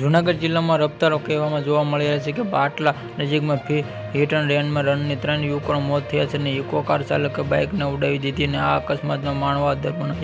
જૂનાગઢ જિલ્લામાં રફતારો કહેવામાં જોવા મળી રહ્યા છે કે બાટલા નજીકમાં હિટ એન્ડ રનની 3 યુવકોના મોત થયા છે અને ઇકો કાર ચાલકે બાઇકને ઉડાવી દીધી અને આ અકસ્માતમાં માણવા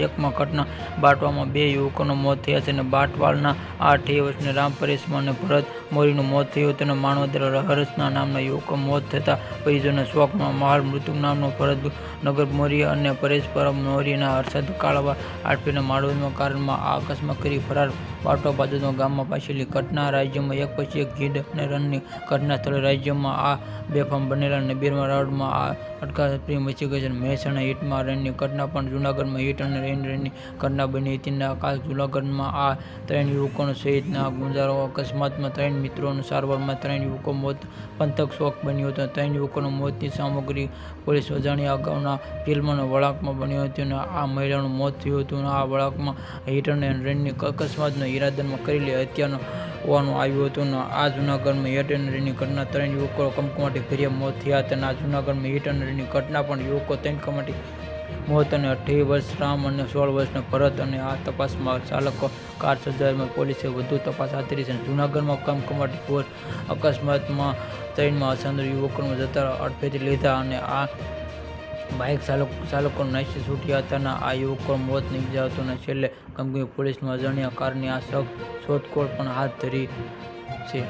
એકમાં ઘટના બાટવામાં 2 યુવકોના મોત થયા છે અને બાટવાલના 28 વર્ષની રામ પરેશ અને ભરત મોરીનું મોત થયું હતું અને માણવા હર્ષના નામના યુવકો મોત થતાં પરિજનોના શોકમાં માહોલ. મૃતક નામનો ભરત નગર મોરી અને પરેશ પરમ મોરીના હર્ષદ કાળવા આઠપીના માળવામાં કારમાં આ અકસ્માત કરી ફરાર. બાટો બાજુના ગામમાં પાછળની ઘટના. રાજ્યમાં એક પછી એક હિટ અને રનની ઘટના સ્થળે રાજ્યમાં આ બેફામ બનેલા નબીરમાં રોડમાં આ અટકાયતની મચી ગઈ છે. મહેસાણા હિટમાં રનની ઘટના પણ જૂનાગઢમાં હિટ અને રનની ઘટના બની હતી અને કાલ જૂનાગઢમાં આ 3 યુવકોનો સહિતના ગુંજારો અકસ્માતમાં 3 મિત્રોની સારવારમાં 3 યુવકો મોત. પંથક શોક બન્યો હતો. 3 યુવકોના મોતની સામગ્રી પોલીસ અજાણ્યા અગાઉના ફિલ્મના વળાંકમાં બન્યો હતો અને આ મહિલાનું મોત થયું હતું. આ વળાંકમાં હિટ અને રનની અકસ્માતનો ઈરાદામાં કરેલી હત્યાનો હોવાનું આવ્યું હતું અને આ જૂનાગઢમાં હિટ અને રનની ઘટના 3 યુવકો કમકમાટી ભર્યા મોત થયા હતા અને આ જૂનાગઢમાં હિટ અને રનની ઘટના પણ યુવકો 3 કમાટી મોત અને 28 વર્ષ રામ અને 16 વર્ષના ભરત અને આ તપાસમાં ચાલકો કાર સર્જામાં પોલીસે વધુ તપાસ હાથ ધરી છે. જૂનાગઢમાં કમકમાટી ઘોર અકસ્માતમાં 3 અસાધારણ યુવકોને જતા અડફેટે લીધા અને આ બાઇક ચાલકો નાસી છૂટ્યા હતા અને આ યુવકો મોત નીપજ્યા હતો અને છેલ્લે કંપની પોલીસમાં અજાણ્યા કારની આ શોધખોળ પણ હાથ ધરી છે.